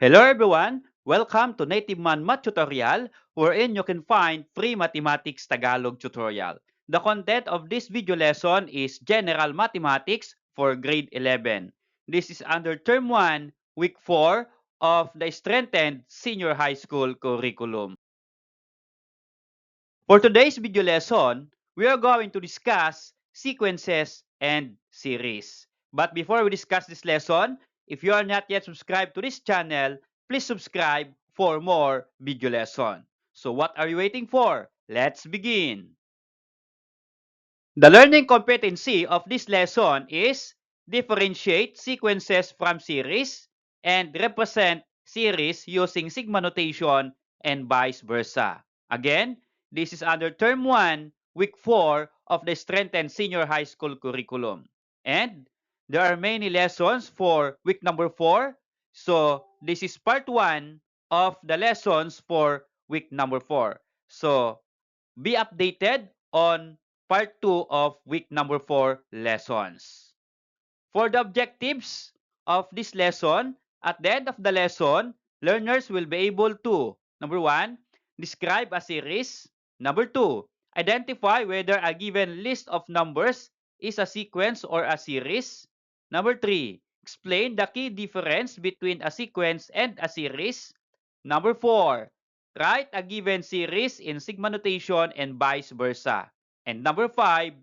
Hello everyone! Welcome to Native Man Math Tutorial, wherein you can find free mathematics Tagalog tutorial. The content of this video lesson is General Mathematics for Grade 11. This is under Term 1, Week 4 of the Strengthened Senior High School Curriculum. For today's video lesson, we are going to discuss sequences and series. But before we discuss this lesson, if you are not yet subscribed to this channel, please subscribe for more video lesson. So what are you waiting for? Let's begin! The learning competency of this lesson is differentiate sequences from series and represent series using sigma notation and vice versa. Again, this is under Term 1, Week 4 of the Strengthened Senior High School Curriculum. And there are many lessons for week number 4. So, this is part 1 of the lessons for week number 4. So, be updated on part 2 of week number 4 lessons. For the objectives of this lesson, at the end of the lesson, learners will be able to, number 1, describe a series. Number 2, identify whether a given list of numbers is a sequence or a series. Number 3, explain the key difference between a sequence and a series. Number 4, write a given series in sigma notation and vice versa. And number 5,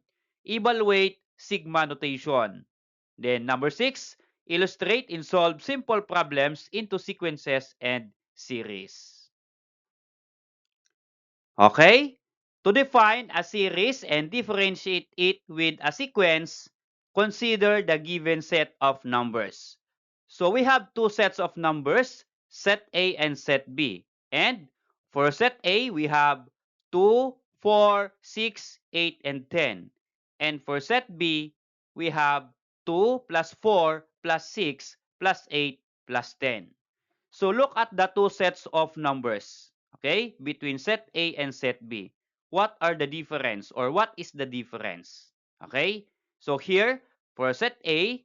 evaluate sigma notation. Then number 6, illustrate and solve simple problems into sequences and series. Okay? To define a series and differentiate it with a sequence, consider the given set of numbers. So we have two sets of numbers, set A and set B. And for set A, we have 2, 4, 6, 8, and 10. And for set B, we have 2 plus 4 plus 6 plus 8 plus 10. So look at the two sets of numbers, okay, between set A and set B. What are the difference or what is the difference? Okay, so here for set A,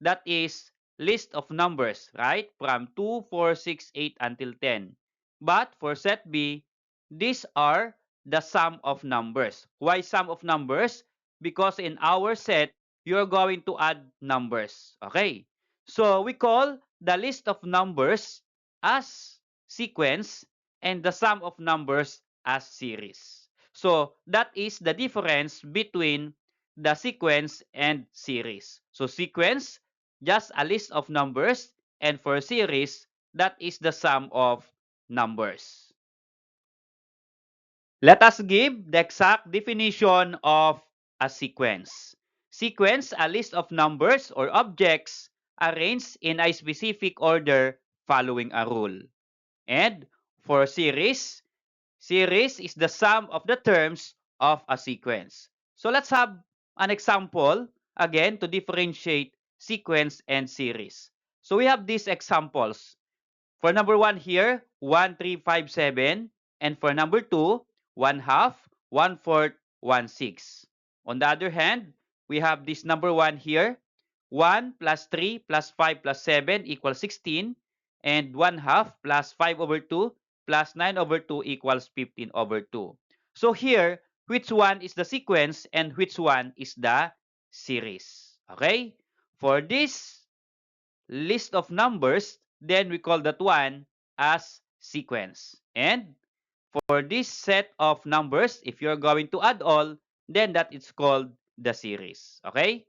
that is list of numbers, right? From 2, 4, 6, 8 until 10. But for set B, these are the sum of numbers. Why sum of numbers? Because in our set, you're going to add numbers. Okay. So we call the list of numbers as sequence and the sum of numbers as series. So that is the difference between the sequence and series. So sequence, just a list of numbers, and for series, that is the sum of numbers. Let us give the exact definition of a sequence. Sequence, a list of numbers or objects arranged in a specific order following a rule. And for series, series is the sum of the terms of a sequence. So let's have an example again to differentiate sequence and series. So we have these examples. For number 1 here, 1, 3, 5, 7. And for number 2, 1 half, 1 fourth, 1 6. On the other hand, we have this number 1 here, 1 plus 3 plus 5 plus 7 equals 16. And 1 half plus 5 over 2 plus 9 over 2 equals 15 over 2. So here, which one is the sequence and which one is the series? Okay? For this list of numbers, then we call that one as sequence. And for this set of numbers, if you're going to add all, then that is called the series. Okay?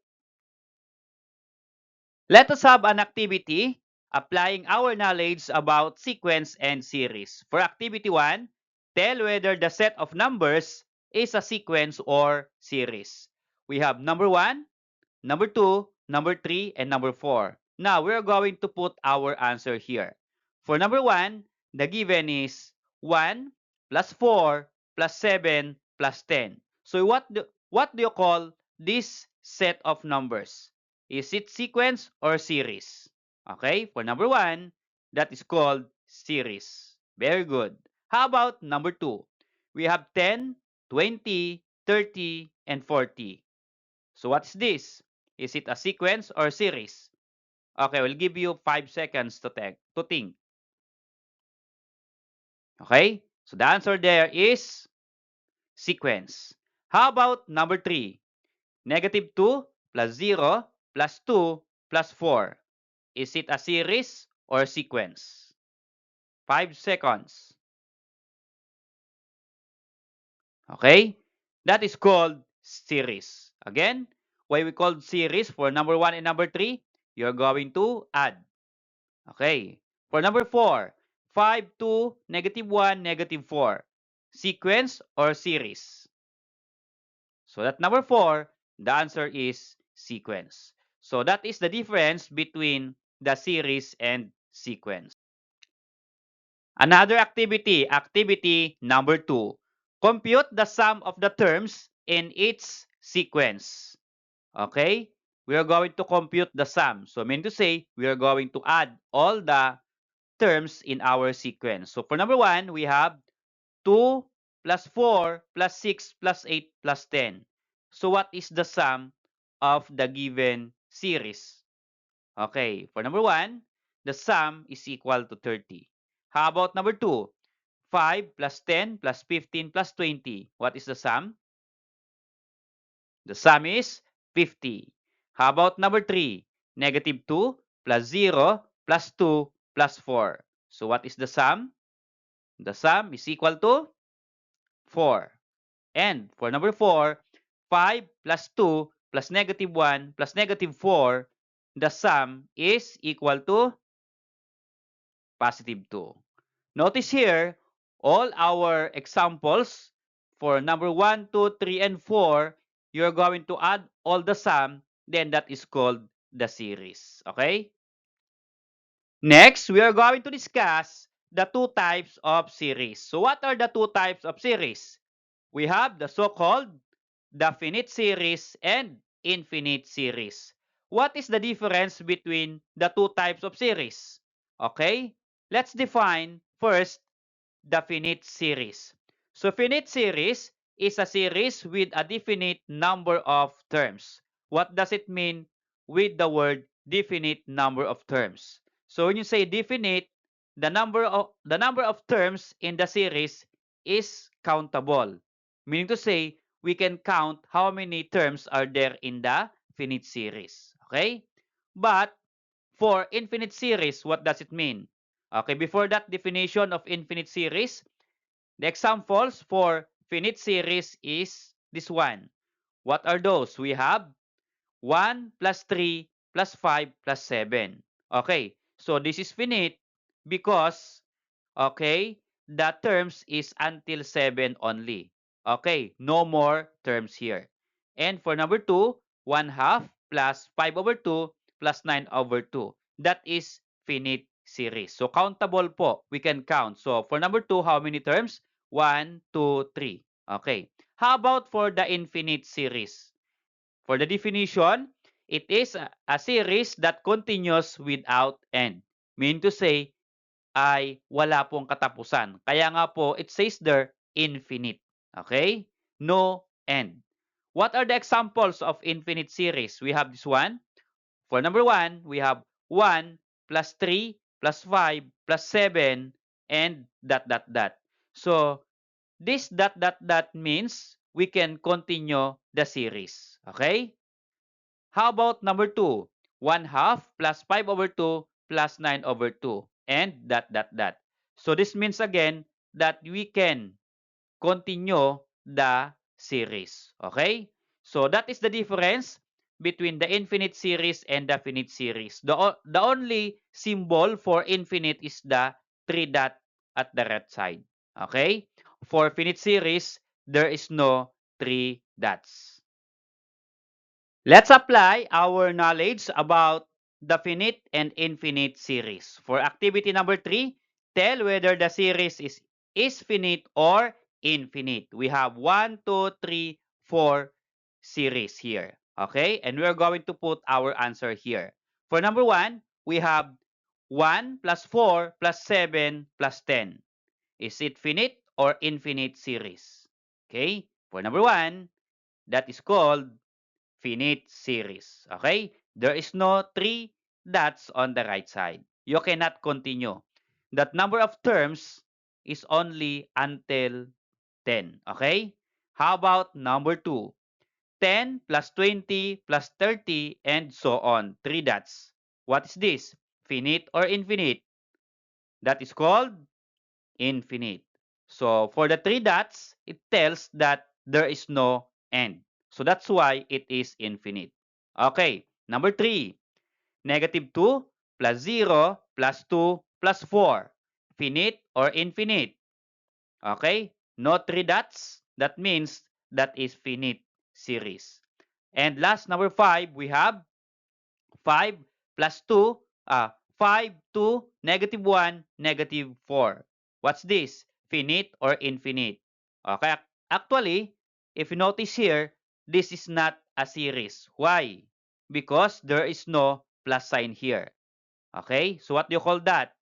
Let us have an activity applying our knowledge about sequence and series. For activity 1, tell whether the set of numbers is a sequence or series. We have number 1, number 2, number 3, and number 4. Now, we're going to put our answer here. For number 1, the given is 1 plus 4 plus 7 plus 10. So what do you call this set of numbers? Is it sequence or series? Okay, for number 1, that is called series. Very good. How about number 2? We have 10, 20, 30, and 40. So what's this? Is it a sequence or series? Okay, we'll give you 5 seconds to think. Okay? So the answer there is sequence. How about number 3? -2 plus 0 plus 2 plus 4. Is it a series or sequence? 5 seconds. Okay? That is called series. Again, why we called series for number 1 and number 3? You're going to add. Okay. For number 4, 5, 2, -1, -4. Sequence or series? So that number 4, the answer is sequence. So that is the difference between the series and sequence. Another activity, activity number 2. Compute the sum of the terms in its sequence. Okay? We are going to compute the sum. So meaning to say, we are going to add all the terms in our sequence. So for number 1, we have 2 plus 4 plus 6 plus 8 plus 10. So what is the sum of the given series? Okay, for number 1, the sum is equal to 30. How about number 2? 5 plus 10 plus 15 plus 20. What is the sum? The sum is 50. How about number 3? -2 plus 0 plus 2 plus 4. So what is the sum? The sum is equal to 4. And for number 4, 5 plus 2 plus -1 plus -4, the sum is equal to +2. Notice here, all our examples for number 1, 2, 3, and 4, you're going to add all the sum, then that is called the series. Okay? Next, we are going to discuss the two types of series. So what are the two types of series? We have the so-called definite series and infinite series. What is the difference between the two types of series? Okay, let's define first the finite series. So finite series is a series with a definite number of terms. What does it mean with the word definite number of terms? So when you say definite, the number of terms in the series is countable. Meaning to say, we can count how many terms are there in the finite series. Okay? But for infinite series, what does it mean? Okay, before that definition of infinite series, the examples for finite series is this one. What are those? We have 1 plus 3 plus 5 plus 7. Okay, so this is finite because, okay, the terms is until 7 only. Okay, no more terms here. And for number 2, 1 half plus 5 over 2 plus 9 over 2. That is finite series. So countable po. We can count. So for number 2, how many terms? 1, 2, 3. Okay. How about for the infinite series? For the definition, it is a series that continues without end. Mean to say, ay wala pong katapusan. Kaya nga po, it says there, infinite. Okay? No end. What are the examples of infinite series? We have this one. For number 1, we have 1 plus 3 plus 5 plus 7 and dot dot dot. So, this dot dot dot means we can continue the series. Okay? How about number 2? 1 half plus 5 over 2 plus 9 over 2 and dot dot dot. So this means again that we can continue the series. Okay? So that is the difference between the infinite series and the finite series. The only symbol for infinite is the 3 dot at the right side. Okay? For finite series, there is no 3 dots. Let's apply our knowledge about the finite and infinite series. For activity number 3, tell whether the series is finite or infinite. We have 1, 2, 3, 4 series here. Okay? And we're going to put our answer here. For number 1, we have 1 plus 4 plus 7 plus 10. Is it finite or infinite series? Okay? For number 1, that is called finite series. Okay? There is no 3 that's on the right side. You cannot continue. That number of terms is only until 10. Okay? How about number 2? 10 plus 20 plus 30 and so on. 3 dots. What is this? Finite or infinite? That is called infinite. So for the 3 dots, it tells that there is no end. So that's why it is infinite. Okay, number 3. Negative 2 plus 0 plus 2 plus 4. Finite or infinite? Okay, no 3 dots. That means that is finite series. And last, number 5, we have 5 plus 2, 5, 2, negative 1, negative 4. What's this? Finite or infinite? Okay, actually, if you notice here, this is not a series. Why? Because there is no plus sign here. Okay, so what do you call that?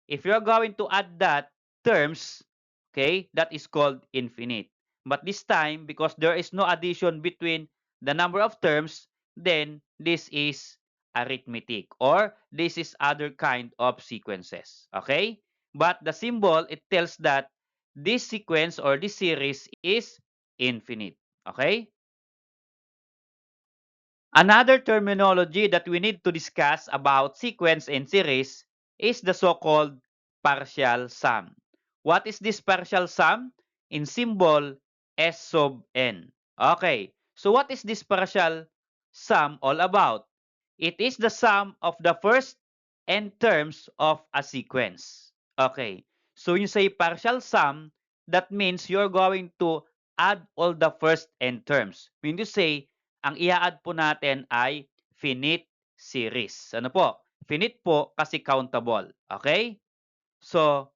If you're going to add that terms, okay, that is called infinite. But this time, because there is no addition between the number of terms, then this is arithmetic or this is other kind of sequences. Okay? But the symbol, it tells that this sequence or this series is infinite. Okay? Another terminology that we need to discuss about sequence and series is the so-called partial sum. What is this partial sum? In symbol, S sub n. Okay, so what is this partial sum all about? It is the sum of the first n terms of a sequence. Okay, so when you say partial sum, that means you're going to add all the first n terms. When you say ang i-add po natin ay finite series. Ano po? Finite po kasi countable. Okay? So,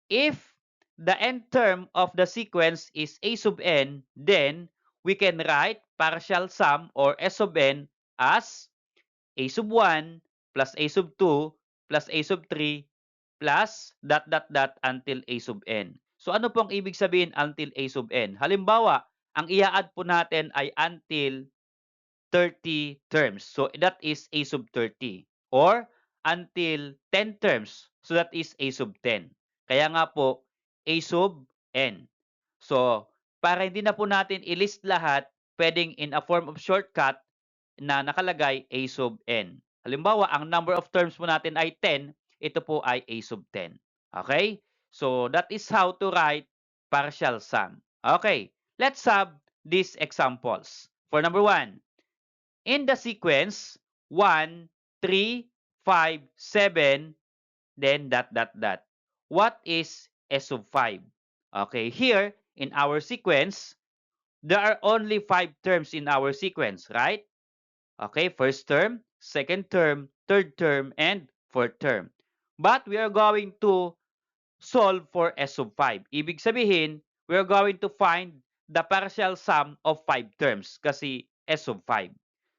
if the nth term of the sequence is a sub n, then we can write partial sum or s sub n as a sub 1 plus a sub 2 plus a sub 3 plus dot dot dot until a sub n. So ano pong ibig sabihin until a sub n? Halimbawa, ang i-add po natin ay until 30 terms. So that is a sub 30. Or until 10 terms. So that is a sub 10. Kaya nga po, a sub n. So, para hindi na po natin i-list lahat, pwedeng in a form of shortcut na nakalagay a sub n. Halimbawa, ang number of terms po natin ay 10, ito po ay a sub 10. Okay? So, that is how to write partial sum. Okay, let's have these examples. For number 1, in the sequence 1, 3, 5, 7, then dot dot dot. What is S sub 5? Okay, here in our sequence, there are only 5 terms in our sequence, right? Okay, first term, second term, third term, and fourth term. But we are going to solve for S sub 5. Ibig sabihin, we are going to find the partial sum of 5 terms kasi S sub 5.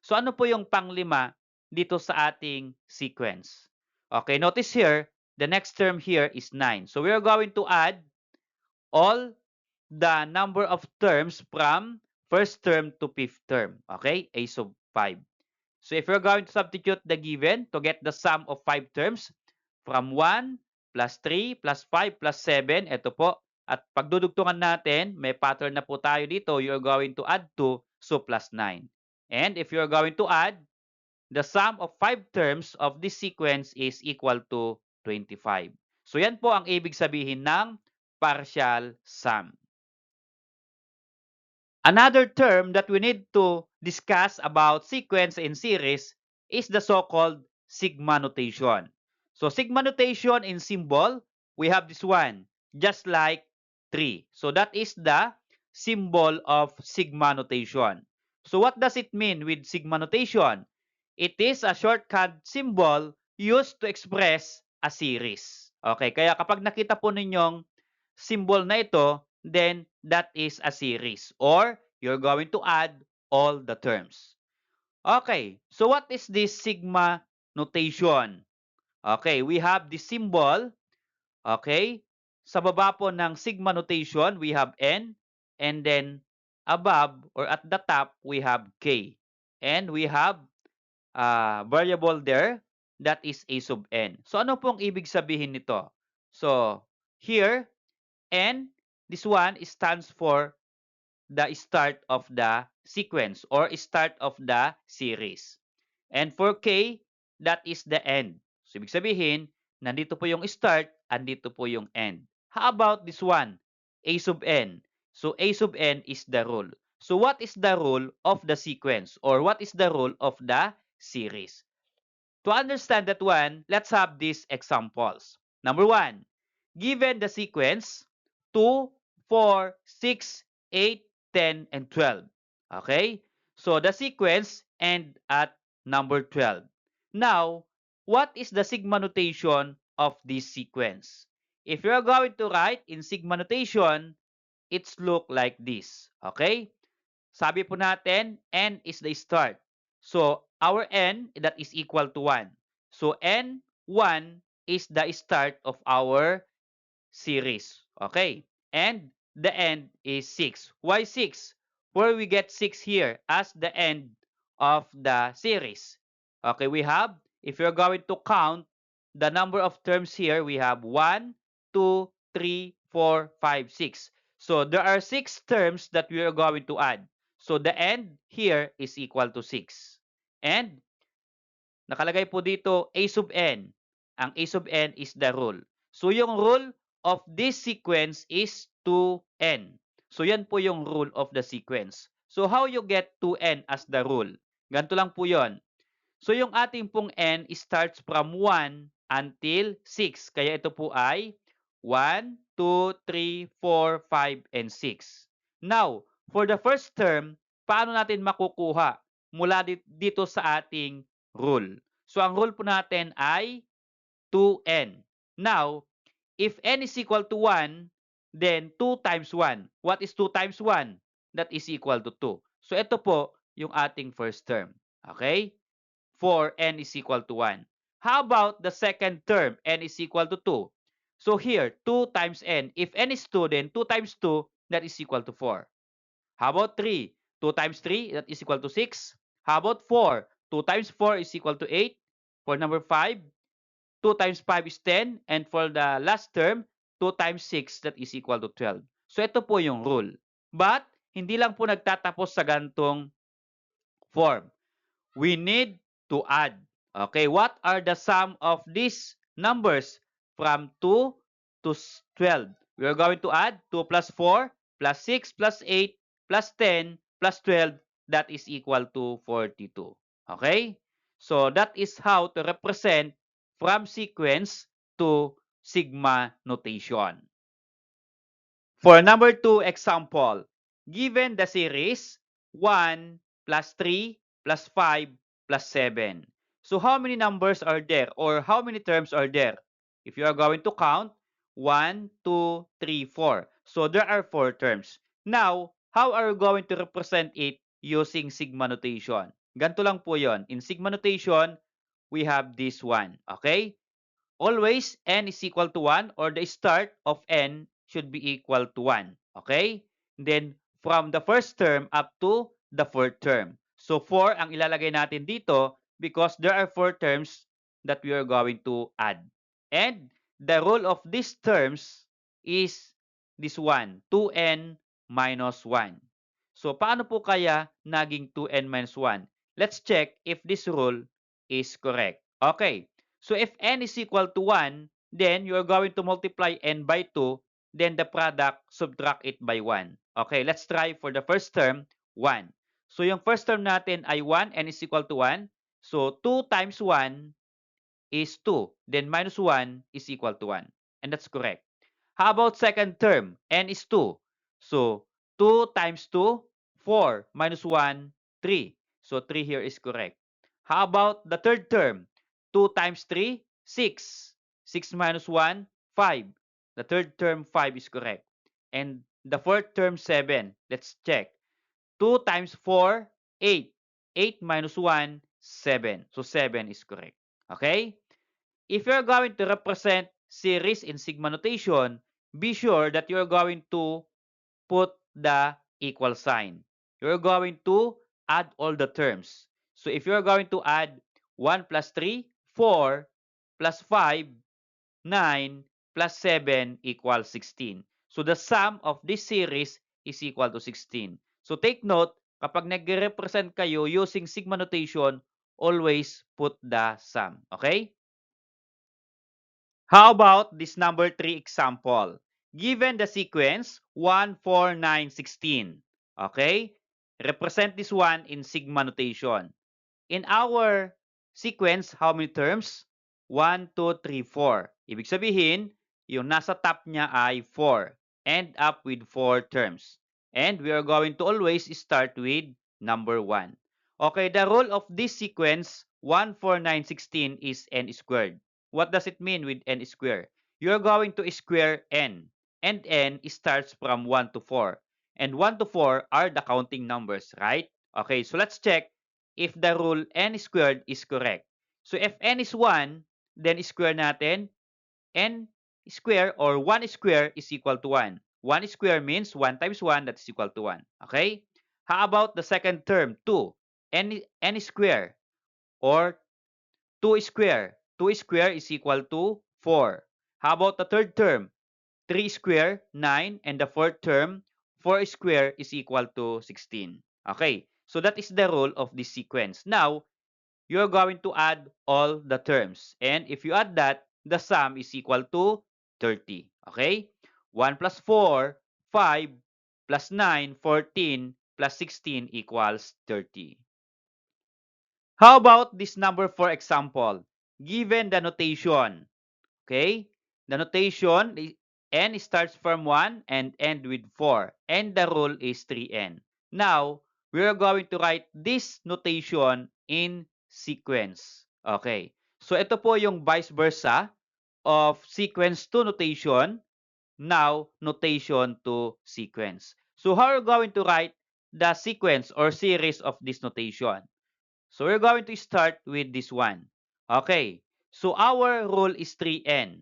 So ano po yung panglima dito sa ating sequence? Okay, notice here, the next term here is 9. So we are going to add all the number of terms from first term to fifth term. Okay, A sub 5. So if you're going to substitute the given to get the sum of 5 terms from 1 plus 3 plus 5 plus 7, ito po. At pagdudugtungan natin, may pattern na po tayo dito. You're going to add 2, so plus 9. And if you're going to add, the sum of 5 terms of this sequence is equal to 25. So yan po ang ibig sabihin ng partial sum. Another term that we need to discuss about sequence and series is the so-called sigma notation. So sigma notation in symbol, we have this one, just like 3. So that is the symbol of sigma notation. So what does it mean with sigma notation? It is a shortcut symbol used to express a series. Okay, kaya kapag nakita po ninyong symbol na ito, then that is a series or you're going to add all the terms. Okay, so what is this sigma notation? Okay, we have the symbol. Okay, sa baba po ng sigma notation, we have N, and then above or at the top, we have K. And we have variable there, that is a sub n. So ano pong ibig sabihin nito? So here, n, this one stands for the start of the sequence or start of the series. And for k, that is the end. So ibig sabihin, nandito po yung start, andito po yung end. How about this one? A sub n. So a sub n is the rule. So what is the rule of the sequence or what is the rule of the series? To understand that one, let's have these examples. Number one, given the sequence 2, 4, 6, 8, 10, and 12. Okay? So the sequence end at number 12. Now, what is the sigma notation of this sequence? If you're going to write in sigma notation, it's look like this. Okay? Sabi po natin, n is the start. So, our n, that is equal to 1. So, n1 is the start of our series. Okay? And the end is 6. Why 6? Where we get 6 here as the end of the series. Okay, we have, if you're going to count the number of terms here, we have 1, 2, 3, 4, 5, 6. So there are 6 terms that we are going to add. So the end here is equal to 6. And nakalagay po dito a sub n. Ang a sub n is the rule. So yung rule of this sequence is 2n. So yan po yung rule of the sequence. So how you get 2n as the rule? Ganito lang po yon. So yung ating pong n starts from 1 until 6. Kaya ito po ay 1, 2, 3, 4, 5, and 6. Now, for the first term, paano natin makukuha mula dito sa ating rule? So ang rule po natin ay 2n. Now, if n is equal to 1, then 2 times 1. What is 2 times 1? That is equal to 2. So ito po yung ating first term. Okay? For n is equal to 1. How about the second term? N is equal to 2. So here, 2 times n. If n is 2, then 2 times 2, that is equal to 4. How about 3? 2 times 3, that is equal to 6. How about 4? 2 times 4 is equal to 8. For number 5, 2 times 5 is 10. And for the last term, 2 times 6, that is equal to 12. So ito po yung rule. But, hindi lang po nagtatapos sa gantong form. We need to add. Okay, what are the sum of these numbers from 2 to 12? We are going to add 2 plus 4 plus 6 plus 8 plus 10 plus 12. That is equal to 42. Okay? So that is how to represent from sequence to sigma notation. For number 2 example, given the series 1 plus 3 plus 5 plus 7. So how many numbers are there or how many terms are there? If you are going to count, 1, 2, 3, 4. So there are 4 terms. Now, how are you going to represent it using sigma notation? Ganito lang po yon. In sigma notation, we have this one. Okay? Always n is equal to 1 or the start of n should be equal to 1. Okay? Then, from the first term up to the fourth term. So, 4 ang ilalagay natin dito because there are 4 terms that we are going to add. And the rule of these terms is this one, 2n minus 1. So, paano po kaya naging 2n minus 1? Let's check if this rule is correct. Okay. So if n is equal to 1, then you are going to multiply n by 2, then the product, subtract it by 1. Okay, let's try for the first term, 1. So yung first term natin ay 1, n is equal to 1. So 2 times 1 is 2. Then minus 1 is equal to 1. And that's correct. How about second term? N is 2. So 2 times 2, 4. Minus 1, 3. So 3 here is correct. How about the third term? 2 times 3, 6. 6 minus 1, 5. The third term, 5 is correct. And the fourth term, 7. Let's check. 2 times 4, 8. 8 minus 1, 7. So 7 is correct. Okay? If you're going to represent series in sigma notation, be sure that you're going to put the equal sign. You're going to add all the terms. So if you're going to add 1 plus 3, 4, plus 5, 9, plus 7 equals 16. So the sum of this series is equal to 16. So take note, kapag nagre-represent kayo using sigma notation, always put the sum. Okay? How about this number 3 example? Given the sequence 1, 4, 9, 16. Okay? Represent this one in sigma notation. In our sequence, how many terms? 1, 2, 3, 4. Ibig sabihin, yung nasa top niya ay 4. End up with 4 terms. And we are going to always start with number 1. Okay, the rule of this sequence, 1, 4, 9, 16 is n squared. What does it mean with n squared? You're going to square n. And n starts from 1 to 4. And 1 to 4 are the counting numbers, right? Okay, so let's check if the rule n squared is correct. So if n is 1, then square natin n square or 1 square is equal to 1. 1 square means 1 times 1, that is equal to 1. Okay? How about the second term, 2? N square or 2 square. 2 square is equal to 4. How about the third term? 3 square, 9. And the fourth term, 4 square is equal to 16. Okay? So that is the rule of this sequence. Now, you're going to add all the terms. And if you add that, the sum is equal to 30. Okay? 1 plus 4, 5, plus 9, 14, plus 16 equals 30. How about this number for example? Given the notation, okay? The notation, n starts from 1 and end with 4. And the rule is 3n. Now, we are going to write this notation in sequence. Okay. So, ito po yung vice versa of sequence to notation. Now, notation to sequence. So, how are we going to write the sequence or series of this notation? So, we're going to start with this one. Okay. So, our rule is 3n.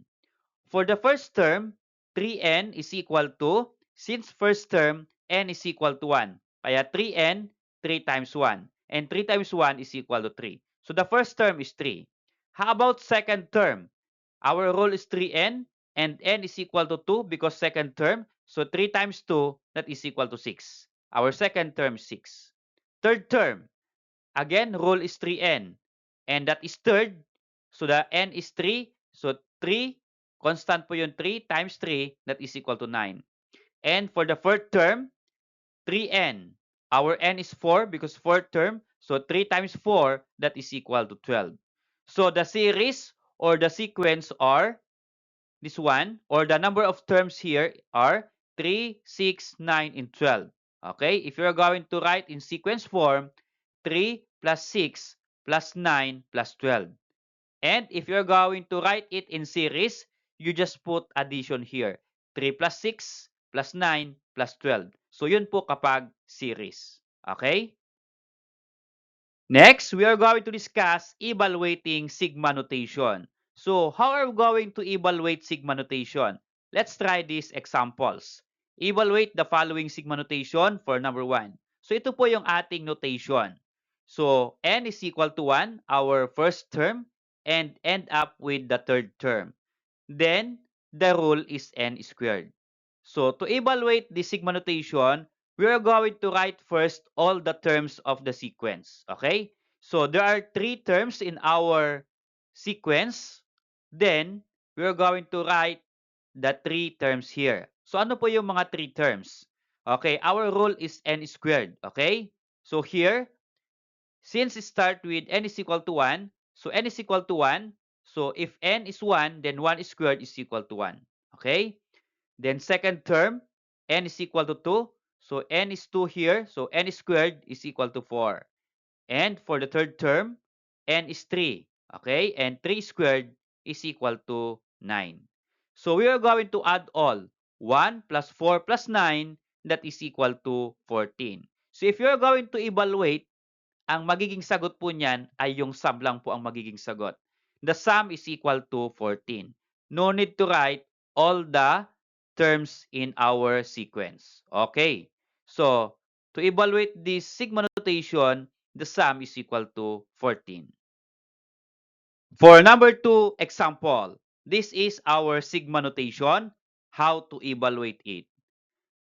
For the first term, 3n is equal to, since first term, n is equal to 1. Kaya 3n, 3 times 1. And 3 times 1 is equal to 3. So the first term is 3. How about second term? Our rule is 3n and n is equal to 2 because second term. So 3 times 2, that is equal to 6. Our second term is 6. Third term, again, rule is 3n. And that is third. So the n is 3. So 3, constant po yung 3 times 3, that is equal to 9. And for the fourth term, 3n. Our n is 4 because fourth term. So 3 times 4, that is equal to 12. So the series or the sequence are this one, or the number of terms here are 3, 6, 9, and 12. Okay, if you're going to write in sequence form, 3 plus 6 plus 9 plus 12. And if you're going to write it in series, you just put addition here. 3 plus 6 plus 9 plus 12. So yun po kapag series. Okay? Next, we are going to discuss evaluating sigma notation. So, how are we going to evaluate sigma notation? Let's try these examples. Evaluate the following sigma notation for number 1. So, ito po yung ating notation. So, n is equal to 1, our first term, and end up with the third term. Then, the rule is n squared. So, to evaluate the sigma notation, we are going to write first all the terms of the sequence. Okay? So, there are 3 terms in our sequence. Then, we are going to write the 3 terms here. So, ano po yung mga 3 terms? Okay, our rule is n squared. Okay? So, here, since it start with n is equal to 1, so n is equal to 1. So, if n is 1, then 1 squared is equal to 1. Okay? Then second term, n is equal to 2. So n is 2 here. So n squared is equal to 4. And for the third term, n is 3. Okay? And 3 squared is equal to 9. So we are going to add all. 1 plus 4 plus 9, that is equal to 14. So if you're going to evaluate, ang magiging sagot po niyan ay yung sum lang po ang magiging sagot. The sum is equal to 14. No need to write all the terms in our sequence. Okay. So, to evaluate this sigma notation, the sum is equal to 14. For number 2 example, this is our sigma notation, how to evaluate it.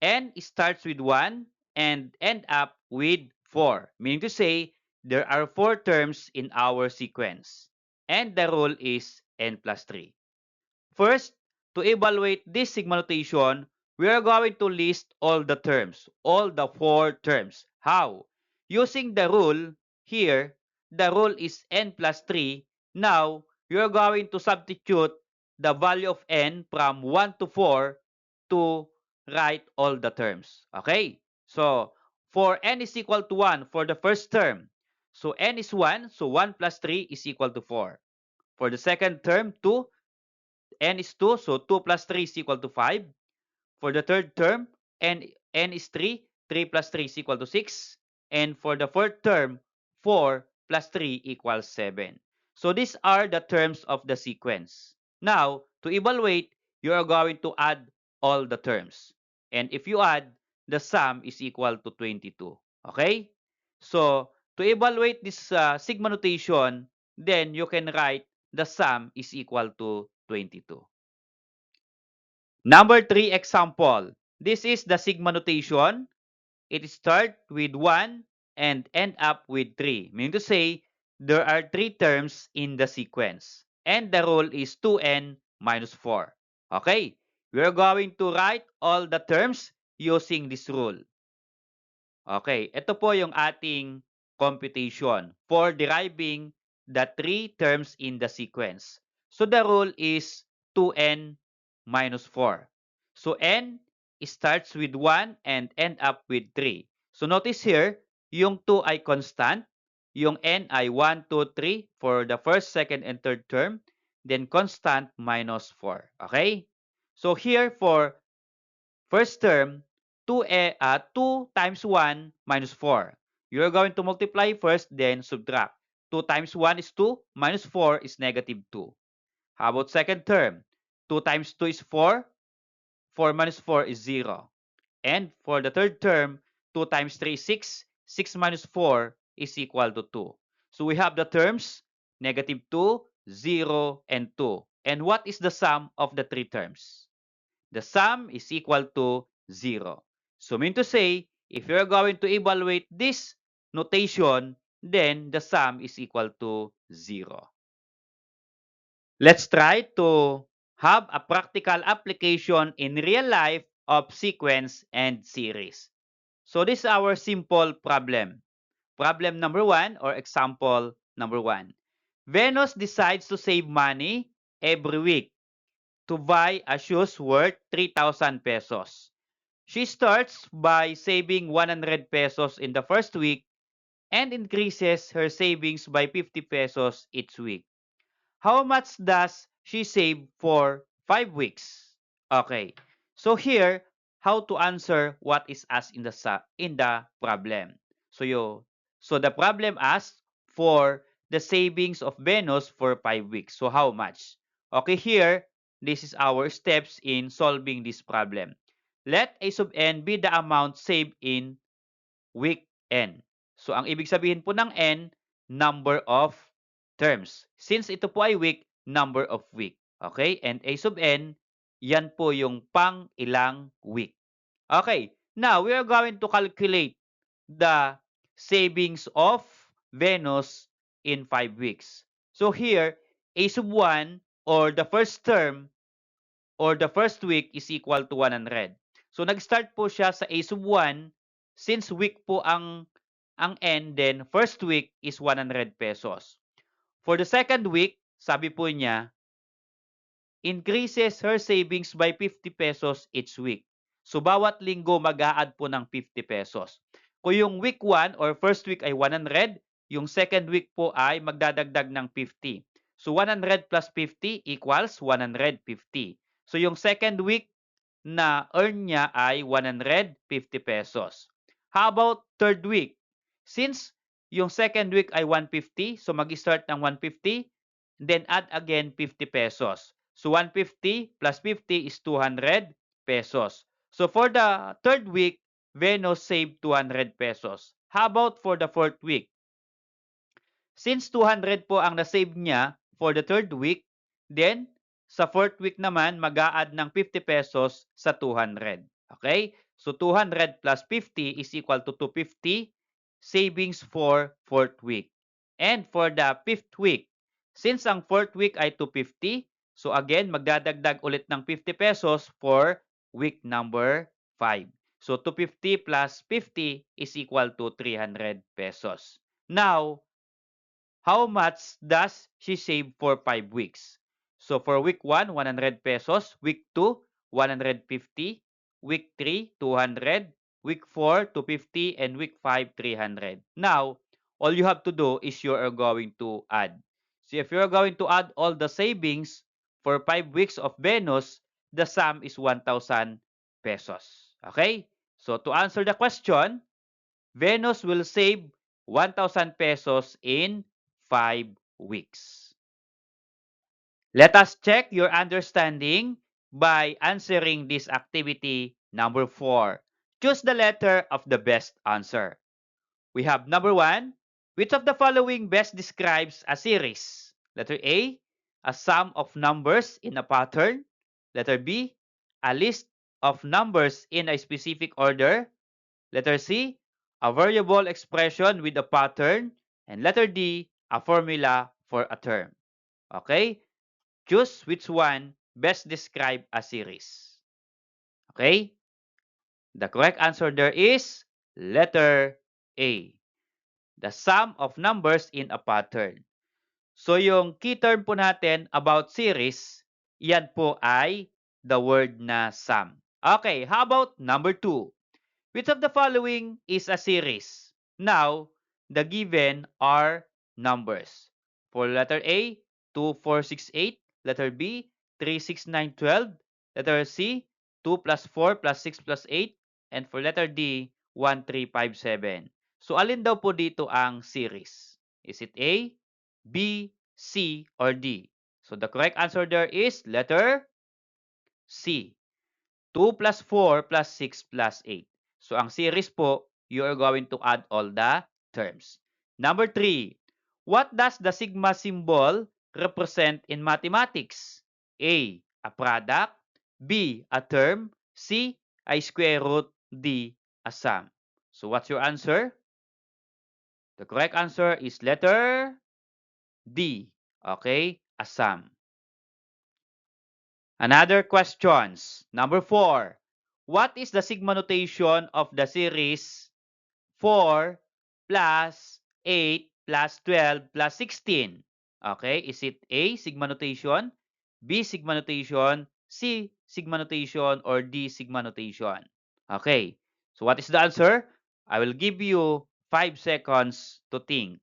N starts with 1 and end up with 4, meaning to say there are 4 terms in our sequence, and the rule is n plus 3. First, to evaluate this sigma notation, we are going to list all the terms, all the 4 terms. How? Using the rule here, the rule is n plus 3. Now, you are going to substitute the value of n from 1 to 4 to write all the terms. Okay? So, for n is equal to 1 for the first term, so n is 1, so 1 plus 3 is equal to 4. For the second term, 2, n is 2, so 2 plus 3 is equal to 5. For the third term, n is 3, 3 plus 3 is equal to 6. And for the fourth term, 4 plus 3 equals 7. So these are the terms of the sequence. Now, to evaluate, you are going to add all the terms. And if you add, the sum is equal to 22. Okay? So, to evaluate this sigma notation, then you can write the sum is equal to 22. Number 3 example. This is the sigma notation. It starts with 1 and end up with 3. Meaning to say, there are 3 terms in the sequence. And the rule is 2n minus 4. Okay? We are going to write all the terms using this rule. Okay, ito po yung ating computation for deriving the 3 terms in the sequence. So the rule is 2n minus 4. So n starts with 1 and end up with 3. So notice here, yung 2 ay constant, yung n ay 1, 2, 3 for the first, second, and third term, then constant minus 4. Okay? So here for first term, 2 times 1 minus 4. You're going to multiply first, then subtract. 2 times 1 is 2, minus 4 is negative 2. How about second term? 2 times 2 is 4, 4 minus 4 is 0. And for the third term, 2 times 3 is 6, 6 minus 4 is equal to 2. So we have the terms negative 2, 0, and 2. And what is the sum of the 3 terms? The sum is equal to 0. So mean to say, if you're going to evaluate this notation, then the sum is equal to 0. Let's try to have a practical application in real life of sequence and series. So this is our simple problem. Problem number 1 or example number 1. Venus decides to save money every week to buy a shoes worth 3,000 pesos. She starts by saving 100 pesos in the first week and increases her savings by 50 pesos each week. How much does she save for 5 weeks? Okay. So here, how to answer what is asked in the problem. So the problem asks for the savings of Venus for 5 weeks. So how much? Okay, here, this is our steps in solving this problem. Let a sub n be the amount saved in week n. So ang ibig sabihin po ng n, number of terms. Since ito po ay week, number of week. Okay? And a sub n, yan po yung pang ilang week. Okay. Now, we are going to calculate the savings of Venus in 5 weeks. So here, a sub 1 or the first term or the first week is equal to 100. So nag-start po siya sa a sub 1 since week po ang n, then first week is 100 pesos. For the second week, sabi po niya, increases her savings by 50 pesos each week. So bawat linggo mag-a-add po ng 50 pesos. Kung yung week 1 or first week ay 100, yung second week po ay magdadagdag ng 50. So 100 plus 50 equals 150. So yung second week na earn niya ay 150 pesos. How about third week? Since yung second week ay 150, so mag-start ng 150, then add again 50 pesos. So 150 plus 50 is 200 pesos. So for the third week, Venus saved 200 pesos. How about for the fourth week? Since 200 po ang na-save niya for the third week. Then, sa fourth week naman, mag-a-add ng 50 pesos sa 200. Okay? So, 200 plus 50 is equal to 250 savings for fourth week. And for the fifth week, since ang fourth week ay 250, so again, magdadagdag ulit ng 50 pesos for week number 5. So, 250 plus 50 is equal to 300 pesos. Now, how much does she save for 5 weeks? So, for week 1, 100 pesos. Week 2, 150. Week 3, 200. Week 4, 250. And week 5, 300. Now, all you have to do is you are going to add. So, if you are going to add all the savings for 5 weeks of Venus, the sum is 1,000 pesos. Okay? So, to answer the question, Venus will save 1,000 pesos in 5 weeks. Let us check your understanding by answering this activity number 4. Choose the letter of the best answer. We have number 1. Which of the following best describes a series? Letter A, a sum of numbers in a pattern. Letter B, a list of numbers in a specific order. Letter C, a variable expression with a pattern. And letter D, a formula for a term. Okay? Choose which one best describe a series. Okay? The correct answer there is letter A. The sum of numbers in a pattern. So yung key term po natin about series, yan po ay the word na sum. Okay, how about number 2? Which of the following is a series? Now, the given are numbers. For letter A, 2, 4, 6, 8. Letter B, 3, 6, 9, 12. Letter C, 2 plus 4 plus 6 plus 8. And for letter D, 1, 3, 5, 7. So, alin daw po dito ang series? Is it A, B, C, or D? So, the correct answer there is letter C. 2 plus 4 plus 6 plus 8. So, ang series po, you are going to add all the terms. Number 3. What does the sigma symbol represent in mathematics? A, a product. B, a term. C, a square root. D, a sum. So, what's your answer? The correct answer is letter D. Okay? A sum. Another questions. Number 4. What is the sigma notation of the series 4 plus 8 plus 12 plus 16? Okay, is it A, sigma notation, B, sigma notation, C, sigma notation, or D, sigma notation? Okay, so what is the answer? I will give you 5 seconds to think.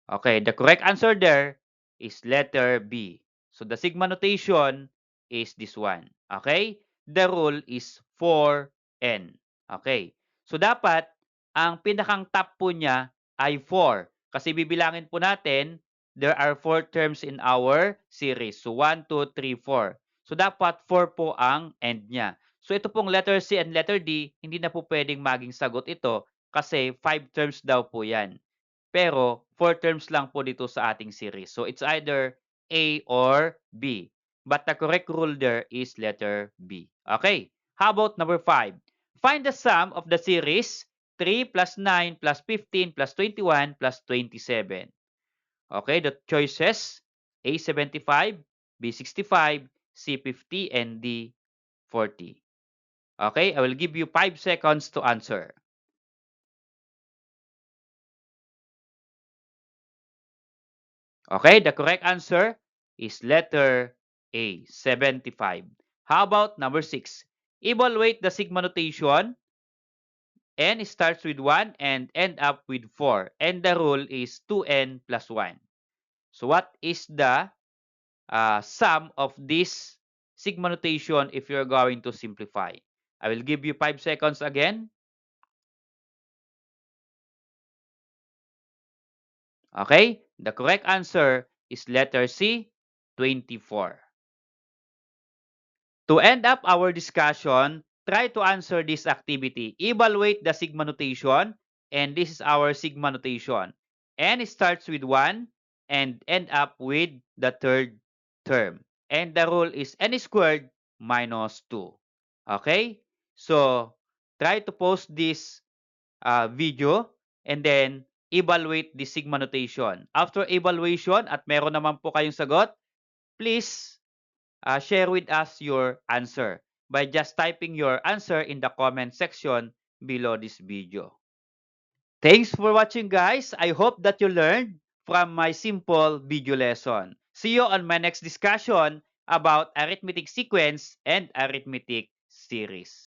Okay, the correct answer there is letter B. So the sigma notation is this one. Okay? The rule is 4n. Okay. So dapat ang pinakang top po niya ay 4. Kasi bibilangin po natin, there are 4 terms in our series. So 1, 2, 3, 4. So dapat 4 po ang end niya. So ito pong letter C and letter D, hindi na po pwedeng maging sagot ito kasi 5 terms daw po yan. Pero 4 terms lang po dito sa ating series. So it's either A or B. But the correct rule there is letter B. Okay. How about number 5? Find the sum of the series 3 plus 9 plus 15 plus 21 plus 27. Okay, the choices A 75, B 65, C 50, and D 40. Okay, I will give you 5 seconds to answer. Okay, the correct answer is letter A, 75. How about number 6? Evaluate the sigma notation. N starts with 1 and end up with 4. And the rule is 2n plus 1. So what is the sum of this sigma notation if you're going to simplify? I will give you 5 seconds again. Okay, the correct answer is letter C, 24. To end up our discussion, try to answer this activity. Evaluate the sigma notation and this is our sigma notation. N starts with 1 and end up with the third term. And the rule is n squared minus 2. Okay? So, try to post this video and then evaluate the sigma notation. After evaluation at meron naman po kayong sagot, please share with us your answer by just typing your answer in the comment section below this video. Thanks for watching, guys. I hope that you learned from my simple video lesson. See you on my next discussion about arithmetic sequence and arithmetic series.